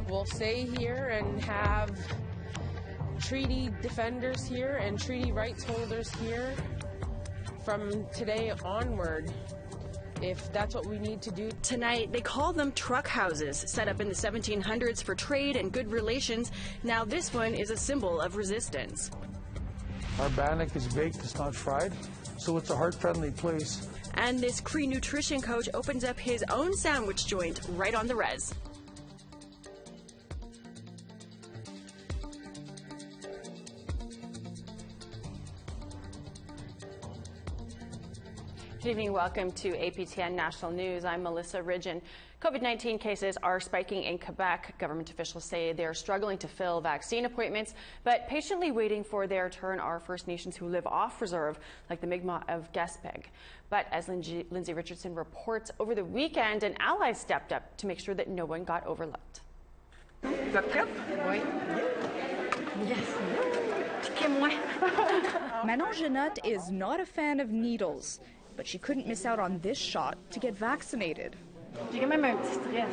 We'll stay here and have treaty defenders here and treaty rights holders here from today onward, if that's what we need to do. Tonight, they call them truck houses, set up in the 1700s for trade and good relations. Now this one is a symbol of resistance. Our bannock is baked, it's not fried, so it's a heart-friendly place. And this Cree nutrition coach opens up his own sandwich joint right on the res. Good evening, welcome to APTN National News. I'm Melissa Ridgen. COVID-19 cases are spiking in Quebec. Government officials say they're struggling to fill vaccine appointments, but patiently waiting for their turn are First Nations who live off reserve, like the Mi'kmaq of Gaspé. But as Lindsay Richardson reports, over the weekend, an ally stepped up to make sure that no one got overlooked. Manon Jeannotte is not a fan of needles, but she couldn't miss out on this shot to get vaccinated. J'ai quand même un petit stress.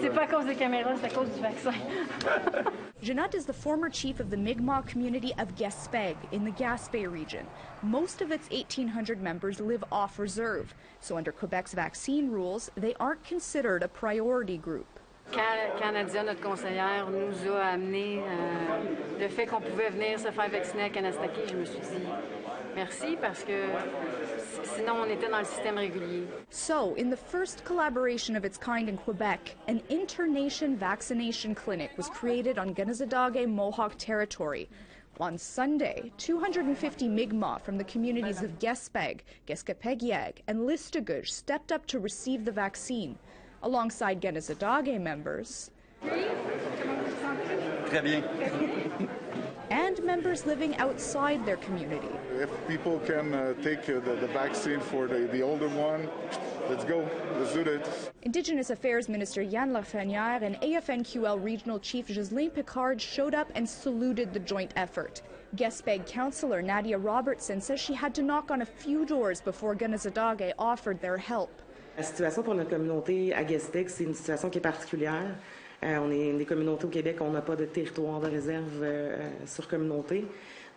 C'est pas à cause des caméras, c'est à cause du vaccin. Jeannotte is the former chief of the Mi'kmaq community of Gaspé in the Gaspé region. Most of its 1,800 members live off reserve, so under Quebec's vaccine rules, they aren't considered a priority group. Quand Nadia, notre conseillère, nous a amené le fait qu'on pouvait venir se faire vacciner à Kanastaki, je me suis dit merci parce que sinon on était dans le système régulier. So, in the first collaboration of its kind in Quebec, an inter-nation vaccination clinic was created on Ganazadage Mohawk territory. On Sunday, 250 Mi'kmaq from the communities of Gaspé, Gaskapegiag, and Listuguj stepped up to receive the vaccine, alongside Ganazadage members and members living outside their community. If people can take the vaccine for the older one, let's go, let's do it. Indigenous Affairs Minister Yann Lafrenière and AFNQL Regional Chief Ghislain Picard showed up and saluted the joint effort. Gaspé Councillor Nadia Robertson says she had to knock on a few doors before Ganazadage offered their help. La situation pour notre communauté à Gaspé, c'est une situation qui est particulière. On est une des communautés au Québec, on n'a pas de territoire de réserve sur communauté.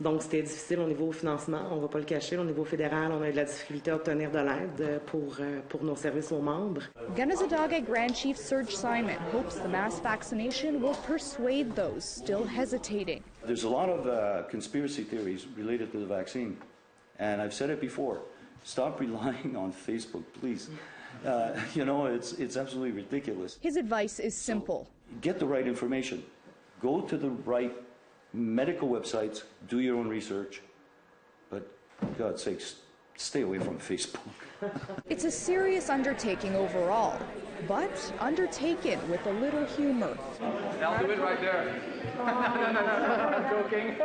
Donc, c'était difficile au niveau financement, on ne va pas le cacher. Au niveau fédéral, on a eu de la difficulté à obtenir de l'aide pour nos services aux membres. Ganazadage Grand Chief Serge Simon hopes the mass vaccination will persuade those still hesitating. There's a lot of conspiracy theories related to the vaccine. And I've said it before, stop relying on Facebook, please. You know, it's absolutely ridiculous. His advice is simple. So, get the right information. Go to the right medical websites, do your own research, but for God's sakes, stay away from Facebook. It's a serious undertaking overall, but undertaken with a little humor. I'll do it right there. No, I'm joking.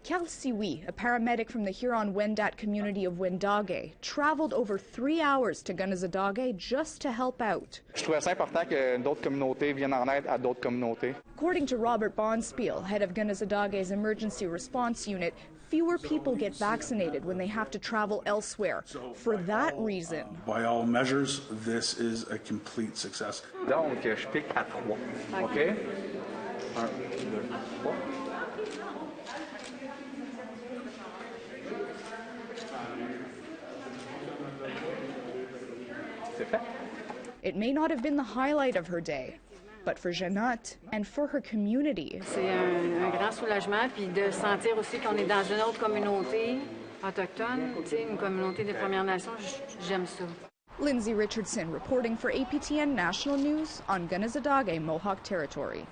Carl Siwi, a paramedic from the Huron-Wendat community of Wendake, traveled over 3 hours to Ganazadage just to help out. Je trouvais ça important que d'autres communautés viennent en aide à d'autres communautés. According to Robert Bonspiel, head of Ganazadage's emergency response unit, fewer people get vaccinated when they have to travel elsewhere. For that reason, by all measures, this is a complete success. Donc, je pique à 3. OK? 1, 2, 3. C'est fait. It may not have been the highlight of her day, but for Jeannotte and for her community. C'est un grand soulagement, puis de sentir aussi qu'on est dans une autre communauté autochtone, une communauté des Premières Nations, j'aime ça. Lindsay Richardson reporting for APTN National News on Ganazadage Mohawk territory.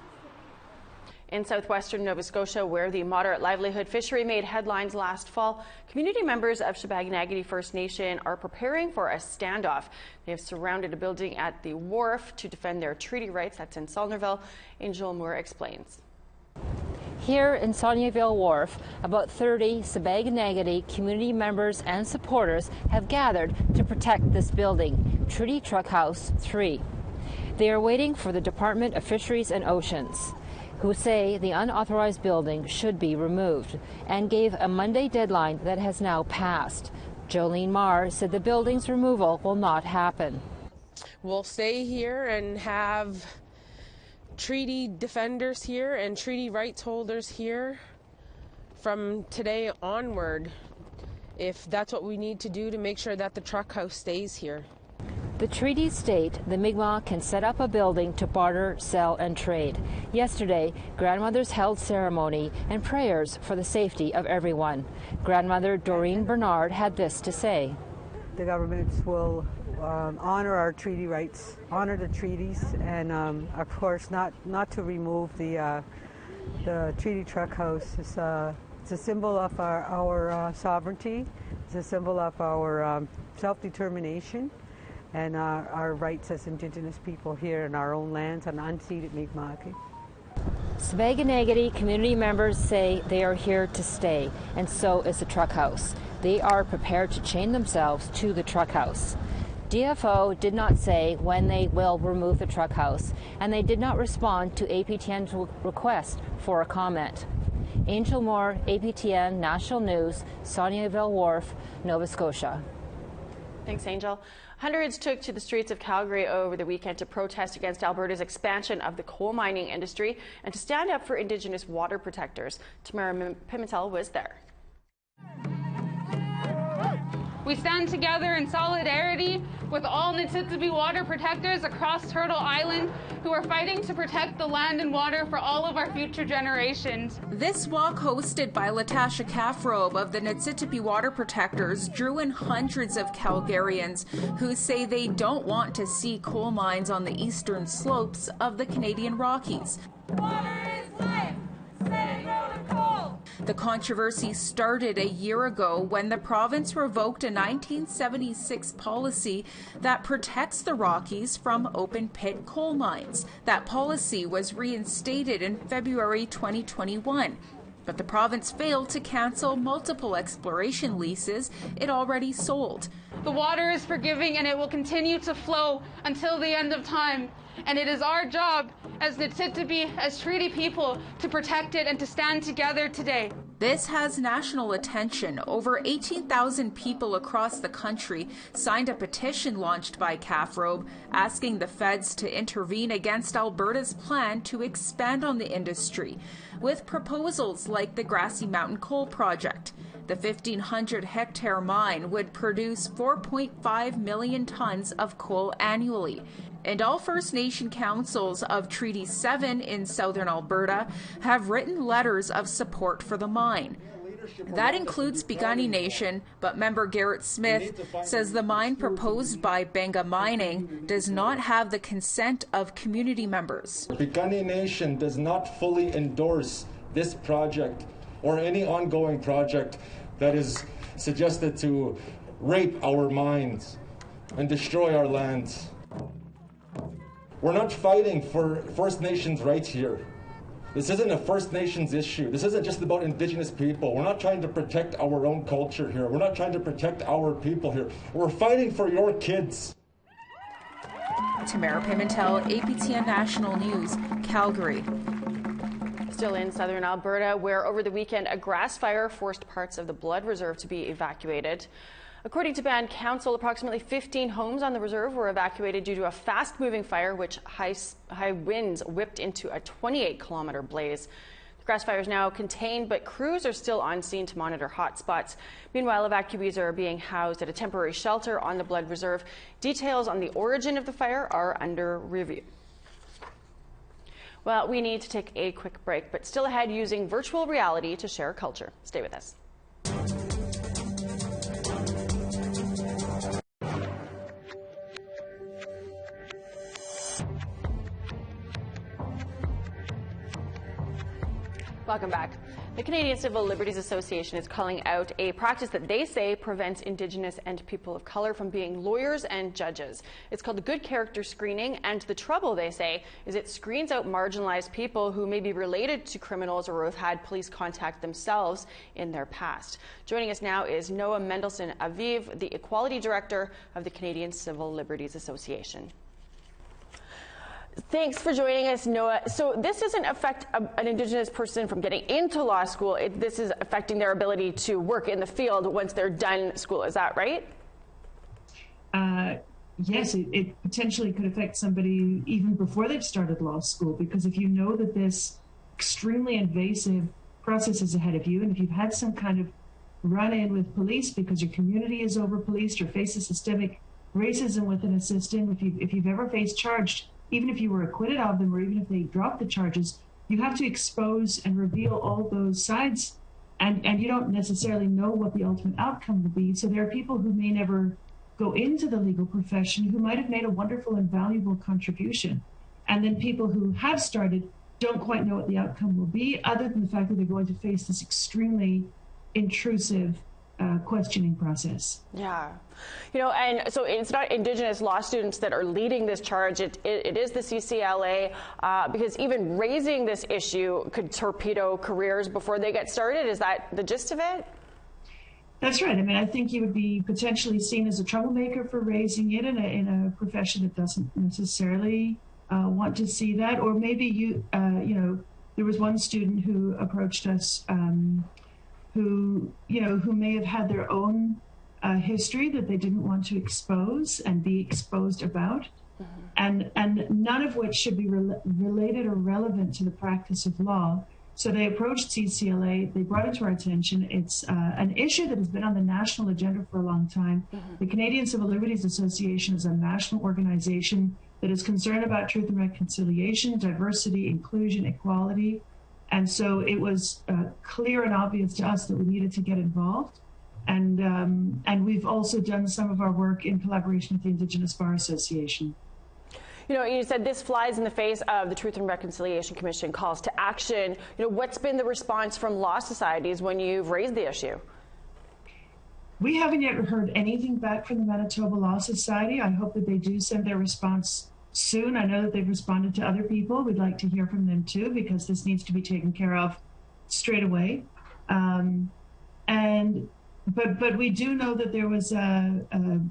In southwestern Nova Scotia, where the moderate livelihood fishery made headlines last fall, community members of Shabagnaggity First Nation are preparing for a standoff. They have surrounded a building at the wharf to defend their treaty rights. That's in Saulnerville. Angel Moore explains. Here in Saulnerville Wharf, about 30 Shabagnaggity community members and supporters have gathered to protect this building, Treaty Truck House 3. They are waiting for the Department of Fisheries and Oceans, who say the unauthorized building should be removed, and gave a Monday deadline that has now passed. Jolene Marr said the building's removal will not happen. We'll stay here and have treaty defenders here and treaty rights holders here from today onward, if that's what we need to do to make sure that the truck house stays here. The treaties state the Mi'kmaq can set up a building to barter, sell, and trade. Yesterday, grandmothers held ceremony and prayers for the safety of everyone. Grandmother Doreen Bernard had this to say. The governments will honor our treaty rights, honor the treaties, and of course not to remove the treaty truck house. It's a symbol of our sovereignty. It's a symbol of our self-determination and our rights as Indigenous people here in our own lands on unceded Mi'kmaq. Sbaganagity community members say they are here to stay, and so is the truck house. They are prepared to chain themselves to the truck house. DFO did not say when they will remove the truck house, and they did not respond to APTN's request for a comment. Angel Moore, APTN National News, Sauniaville Wharf, Nova Scotia. Thanks, Angel. Hundreds took to the streets of Calgary over the weekend to protest against Alberta's expansion of the coal mining industry and to stand up for Indigenous water protectors. Tamara Pimentel was there. We stand together in solidarity with all Nitsitsubi water protectors across Turtle Island who are fighting to protect the land and water for all of our future generations. This walk, hosted by Latasha Kaffrobe of the Nitsitsubi Water Protectors, drew in hundreds of Calgarians who say they don't want to see coal mines on the eastern slopes of the Canadian Rockies. Water is life! Say no to coal! The controversy started a year ago when the province revoked a 1976 policy that protects the Rockies from open-pit coal mines. That policy was reinstated in February 2021. But the province failed to cancel multiple exploration leases it already sold. The water is forgiving and it will continue to flow until the end of time. And it is our job as Nitsitsubi, as treaty people, to protect it and to stand together today. This has national attention. Over 18,000 people across the country signed a petition launched by Kaffrobe asking the feds to intervene against Alberta's plan to expand on the industry, with proposals like the Grassy Mountain Coal Project. The 1,500-hectare mine would produce 4.5 million tons of coal annually. And all First Nation councils of Treaty 7 in southern Alberta have written letters of support for the mine. That includes Piikani Nation, but member Garrett Smith says the mine proposed by Benga Mining does not have the consent of community members. Piikani Nation does not fully endorse this project or any ongoing project that is suggested to rape our mines and destroy our lands. We're not fighting for First Nations rights here. This isn't a First Nations issue. This isn't just about Indigenous people. We're not trying to protect our own culture here. We're not trying to protect our people here. We're fighting for your kids. Tamara Pimentel, APTN National News, Calgary. Still in southern Alberta, where over the weekend a grass fire forced parts of the Blood Reserve to be evacuated. According to Band Council, approximately 15 homes on the reserve were evacuated due to a fast-moving fire, which high winds whipped into a 28-kilometer blaze. The grass fire is now contained, but crews are still on scene to monitor hotspots. Meanwhile, evacuees are being housed at a temporary shelter on the Blood Reserve. Details on the origin of the fire are under review. Well, we need to take a quick break, but still ahead, using virtual reality to share culture. Stay with us. Welcome back. The Canadian Civil Liberties Association is calling out a practice that they say prevents Indigenous and people of color from being lawyers and judges. It's called the good character screening, and the trouble, they say, is it screens out marginalized people who may be related to criminals or have had police contact themselves in their past. Joining us now is Noah Mendelsohn-Aviv, the Equality Director of the Canadian Civil Liberties Association. Thanks for joining us, Noah. So this doesn't affect an Indigenous person from getting into law school. This is affecting their ability to work in the field once they're done school. Is that right? yes, it potentially could affect somebody even before they've started law school, because if you know that this extremely invasive process is ahead of you, and if you've had some kind of run-in with police because your community is over-policed or faces systemic racism within a system, if you've ever faced charged, even if you were acquitted of them or even if they dropped the charges, you have to expose and reveal all those sides, and you don't necessarily know what the ultimate outcome will be. So there are people who may never go into the legal profession who might have made a wonderful and valuable contribution. And then people who have started don't quite know what the outcome will be, other than the fact that they're going to face this extremely intrusive questioning process. Yeah. You know, and so it's not Indigenous law students that are leading this charge. It is the CCLA, because even raising this issue could torpedo careers before they get started. Is that the gist of it? That's right. I mean, I think you would be potentially seen as a troublemaker for raising it in a profession that doesn't necessarily want to see that. Or maybe you know, there was one student who approached us who may have had their own history that they didn't want to expose and be exposed about, and none of which should be related or relevant to the practice of law. So they approached CCLA, they brought it to our attention. It's an issue that has been on the national agenda for a long time. The Canadian Civil Liberties Association is a national organization that is concerned about truth and reconciliation, diversity, inclusion, equality. And so it was clear and obvious to us that we needed to get involved. And we've also done some of our work in collaboration with the Indigenous Bar Association. You know, you said this flies in the face of the Truth and Reconciliation Commission calls to action. You know, what's been the response from law societies when you've raised the issue? We haven't yet heard anything back from the Manitoba Law Society. I hope that they do send their response soon. I know that they've responded to other people. We'd like to hear from them too, because this needs to be taken care of straight away. But we do know that there was a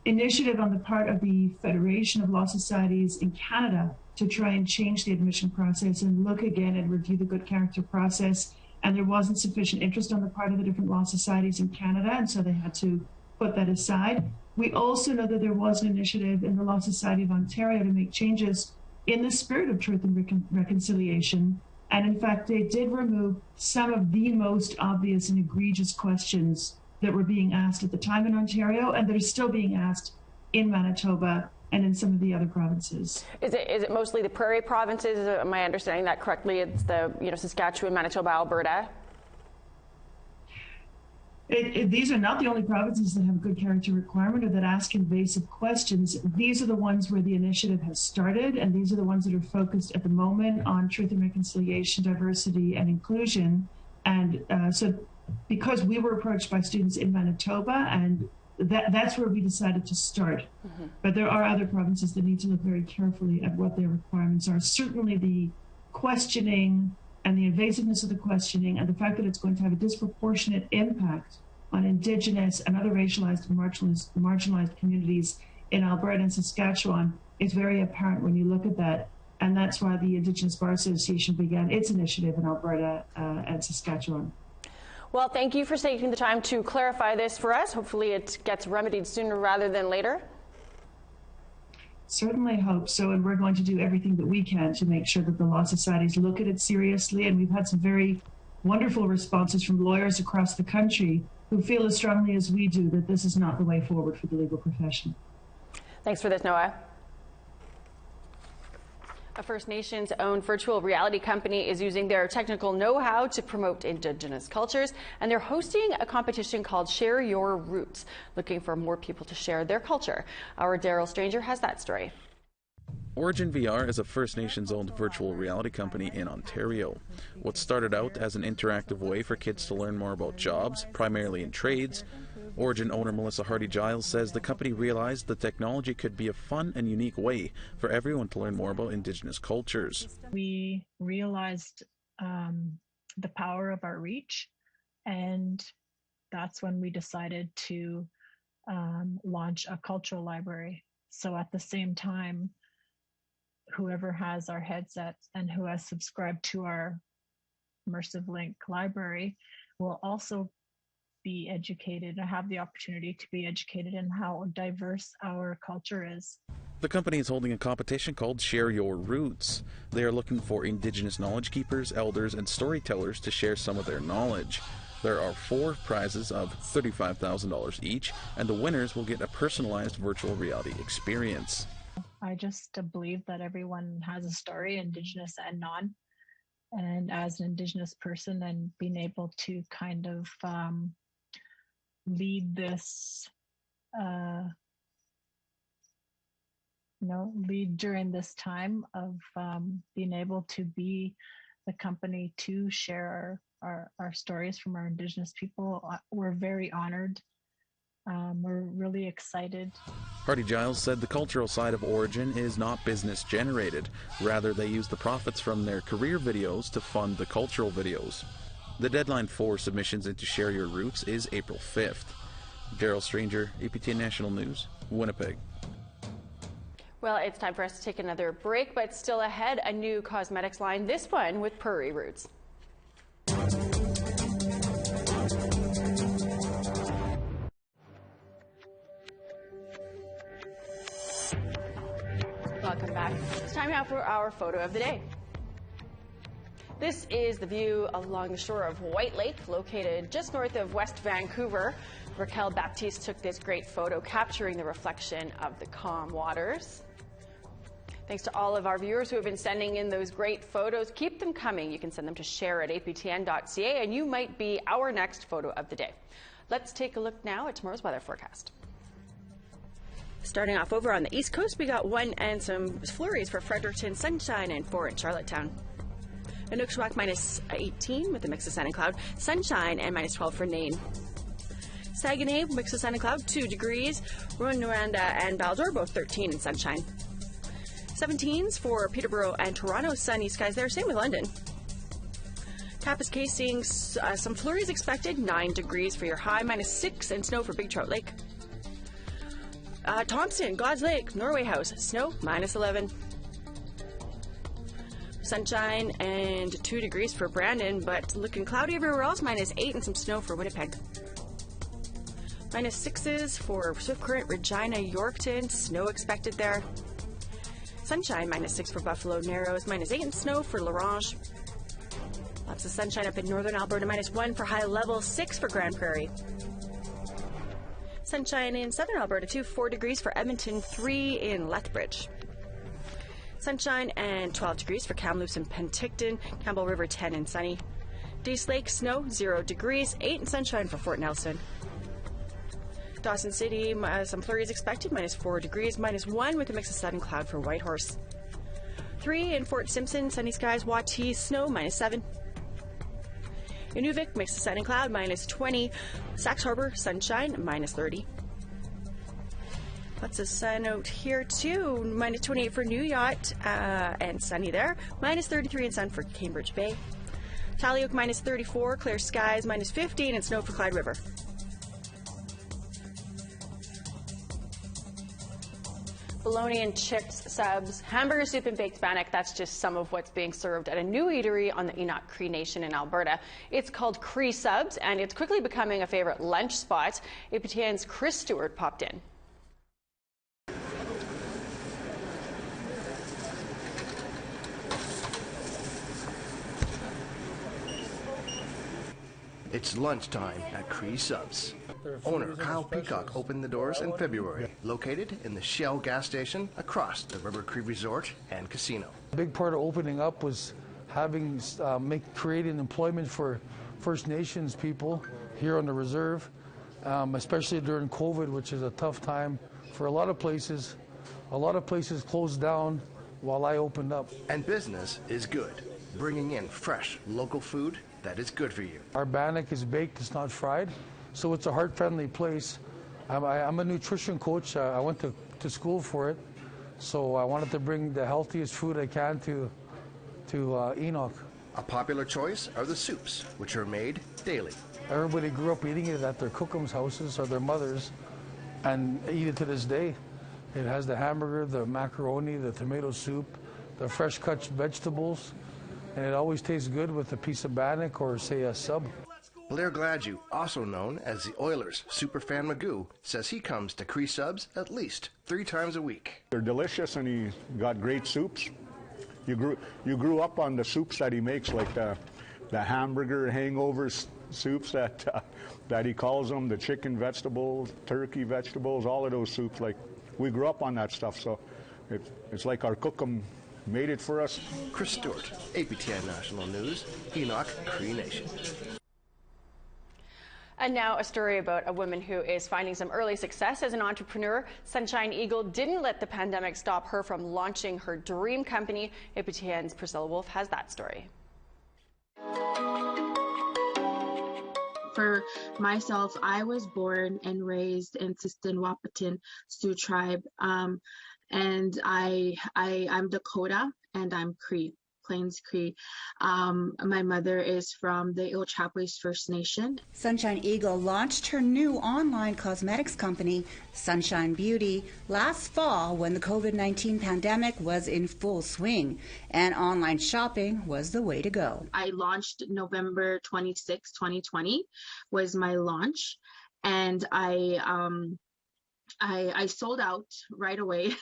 initiative on the part of the Federation of Law Societies in Canada to try and change the admission process and look again and review the good character process. And there wasn't sufficient interest on the part of the different law societies in Canada, and so they had to put that aside. We also know that there was an initiative in the Law Society of Ontario to make changes in the spirit of truth and reconciliation. And in fact, they did remove some of the most obvious and egregious questions that were being asked at the time in Ontario, and that are still being asked in Manitoba and in some of the other provinces. Is it mostly the prairie provinces? Am I understanding that correctly? It's the Saskatchewan, Manitoba, Alberta? These are not the only provinces that have a good character requirement or that ask invasive questions. These are the ones where the initiative has started, and these are the ones that are focused at the moment on truth and reconciliation, diversity, and inclusion. And so because we were approached by students in Manitoba, and that's where we decided to start. But there are other provinces that need to look very carefully at what their requirements are. Certainly the questioning and the invasiveness of the questioning and the fact that it's going to have a disproportionate impact on Indigenous and other racialized and marginalized communities in Alberta and Saskatchewan is very apparent when you look at that. And that's why the Indigenous Bar Association began its initiative in Alberta and Saskatchewan. Well, thank you for taking the time to clarify this for us. Hopefully it gets remedied sooner rather than later. Certainly hope so, and we're going to do everything that we can to make sure that the law societies look at it seriously. And we've had some very wonderful responses from lawyers across the country who feel as strongly as we do that this is not the way forward for the legal profession. Thanks for this, Noah. A First Nations-owned virtual reality company is using their technical know-how to promote Indigenous cultures, and they're hosting a competition called Share Your Roots, looking for more people to share their culture. Our Daryl Stranger has that story. Origin VR is a First Nations-owned virtual reality company in Ontario. What started out as an interactive way for kids to learn more about jobs, primarily in trades, Origin owner Melissa Hardy-Giles says the company realized the technology could be a fun and unique way for everyone to learn more about Indigenous cultures. We realized the power of our reach, and that's when we decided to launch a cultural library. So at the same time, whoever has our headsets and who has subscribed to our Immersive Link library will also be educated and have the opportunity to be educated in how diverse our culture is. The company is holding a competition called Share Your Roots. They are looking for Indigenous knowledge keepers, elders, and storytellers to share some of their knowledge. There are 4 prizes of $35,000 each, and the winners will get a personalized virtual reality experience. I just believe that everyone has a story, Indigenous and non. And as an Indigenous person, and being able to kind of lead this, lead during this time of being able to be the company to share our stories from our Indigenous people. We're very honored. We're really excited. Hardy Giles said the cultural side of Origin is not business generated. Rather, they use the profits from their career videos to fund the cultural videos. The deadline for submissions into Share Your Roots is April 5th. Daryl Stranger, APTN National News, Winnipeg. Well, it's time for us to take another break, but still ahead, a new cosmetics line, this one with Prairie Roots. Welcome back. It's time now for our photo of the day. This is the view along the shore of White Lake, located just north of West Vancouver. Raquel Baptiste took this great photo capturing the reflection of the calm waters. Thanks to all of our viewers who have been sending in those great photos. Keep them coming. You can send them to share@aptn.ca and you might be our next photo of the day. Let's take a look now at tomorrow's weather forecast. Starting off over on the East Coast, we got 1 and some flurries for Fredericton, sunshine, and 4 in Charlottetown. Inukjuak -18 with a mix of sun and cloud, sunshine, and -12 for Nain. Saguenay, mix of sun and cloud, 2 degrees. Rouyn-Noranda and Val-d'Or, both 13 and sunshine. 17s for Peterborough and Toronto, sunny skies there, same with London. Kapuskasing, some flurries expected, 9 degrees for your high, -6 and snow for Big Trout Lake. Thompson, God's Lake, Norway House, snow, -11. Sunshine and 2 degrees for Brandon, but looking cloudy everywhere else, -8 and some snow for Winnipeg. -6s for Swift Current, Regina, Yorkton, snow expected there. Sunshine, -6 for Buffalo Narrows, -8 and snow for L'Orange. Lots of sunshine up in northern Alberta, -1 for High Level, 6 for Grand Prairie. Sunshine in southern Alberta, 4 degrees for Edmonton, 3 in Lethbridge. Sunshine and 12 degrees for Kamloops and Penticton, Campbell River, 10 and sunny. Dease Lake, snow, 0 degrees, 8 and sunshine for Fort Nelson. Dawson City, some flurries expected, -4 degrees, -1 with a mix of sun and cloud for Whitehorse. 3 in Fort Simpson, sunny skies, Watee, snow, -7. Inuvik, mix of sun and cloud, -20. Sax Harbor, sunshine, -30. Lots of sun out here too, -28 for New Yacht and sunny there, -33 and sun for Cambridge Bay. Tallyoak, -34, clear skies, -15 and snow for Clyde River. Bologna and chips, subs, hamburger soup and baked bannock. That's just some of what's being served at a new eatery on the Enoch Cree Nation in Alberta. It's called Cree Subs, and it's quickly becoming a favorite lunch spot. APTN's Chris Stewart popped in. It's lunchtime at Cree Subs. Owner Kyle Peacock opened the doors in February, located in the Shell gas station across the River Cree Resort and Casino. A big part of opening up was having creating employment for First Nations people here on the reserve, especially during COVID, which is a tough time for a lot of places. A lot of places closed down while I opened up. And business is good, bringing in fresh local food that is good for you. Our bannock is baked, it's not fried, so it's a heart-friendly place. I'm a nutrition coach. I went to school for it, so I wanted to bring the healthiest food I can to Enoch. A popular choice are the soups, which are made daily. Everybody grew up eating it at their cookums' houses or their mothers, and eat it to this day. It has the hamburger, the macaroni, the tomato soup, the fresh cut vegetables, and it always tastes good with a piece of bannock or, say, a sub. Blair Gladue, also known as the Oilers' superfan Magoo, says he comes to Cree Subs at least 3 times a week. They're delicious, and he got great soups. You grew up on the soups that he makes, like the hamburger hangover soups that he calls them, the chicken vegetables, turkey vegetables, all of those soups. Like, we grew up on that stuff, so it's like our cook made it for us. Chris Stewart, APTN National News, Enoch, Cree Nation. And now a story about a woman who is finding some early success as an entrepreneur. Sunshine Eagle didn't let the pandemic stop her from launching her dream company. APTN's Priscilla Wolf has that story. For myself, I was born and raised in Sistan Wahpeton Sioux tribe, and I'm Dakota and I'm Cree. Plains Cree. My mother is from the Iroquois First Nation. Sunshine Eagle launched her new online cosmetics company, Sunshine Beauty, last fall when the COVID-19 pandemic was in full swing, and online shopping was the way to go. I launched November 26, 2020 was my launch, and I sold out right away.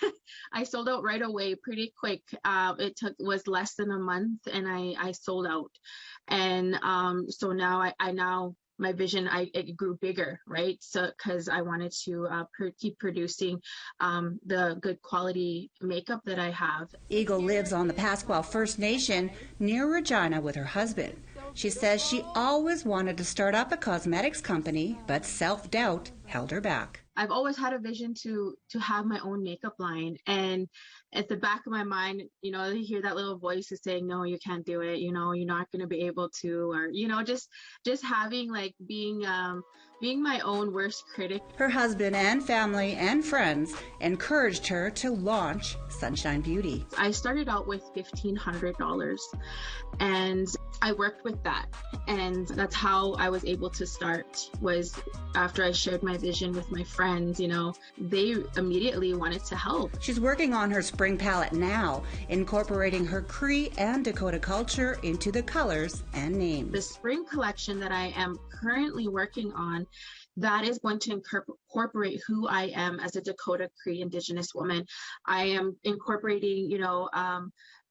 I sold out right away pretty quick. It was less than a month, and I sold out. And so now my vision, it grew bigger, right? So because I wanted to keep producing the good quality makeup that I have. Eagle lives on the Pasquale First Nation near Regina with her husband. She says she always wanted to start up a cosmetics company, but self-doubt held her back. I've always had a vision to have my own makeup line, and at the back of my mind, you know, you hear that little voice is saying, no, you can't do it, you know, you're not going to be able to, or, you know, just having like being my own worst critic. Her husband and family and friends encouraged her to launch Sunshine Beauty. I started out with $1,500, and I worked with that, and that's how I was able to start. Was after I shared my vision with my friends, you know, they immediately wanted to help. She's working on her spring palette now, incorporating her Cree and Dakota culture into the colors and names. The spring collection that I am currently working on, that is going to incorporate who I am as a Dakota Cree Indigenous woman. I am incorporating, you know,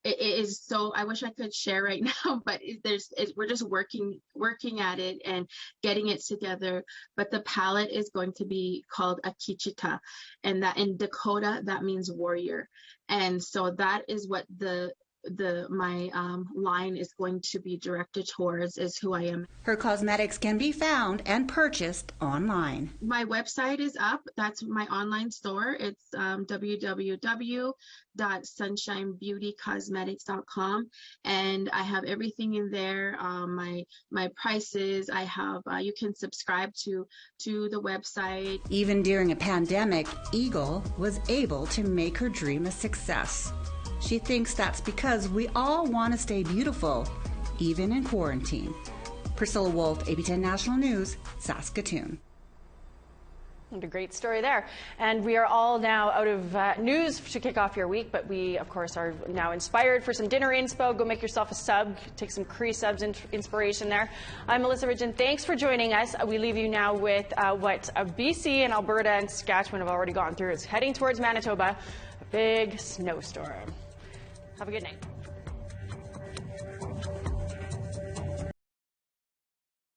it is so, I wish I could share right now, but we're just working at it and getting it together. But the palette is going to be called a Kichita, and that in Dakota, that means warrior. And so that is what my line is going to be directed towards, is who I am. Her cosmetics can be found and purchased online. My website is up. That's my online store. It's www.sunshinebeautycosmetics.com, and I have everything in there. My prices. I have. You can subscribe to the website. Even during a pandemic, Eagle was able to make her dream a success. She thinks that's because we all want to stay beautiful, even in quarantine. Priscilla Wolf, APTN National News, Saskatoon. And a great story there. And we are all now out of news to kick off your week, but we, of course, are now inspired for some dinner inspo. Go make yourself a sub. Take some Cree Subs inspiration there. I'm Melissa Ridgen. Thanks for joining us. We leave you now with what BC and Alberta and Saskatchewan have already gone through. It's heading towards Manitoba. A big snowstorm. Have a good night.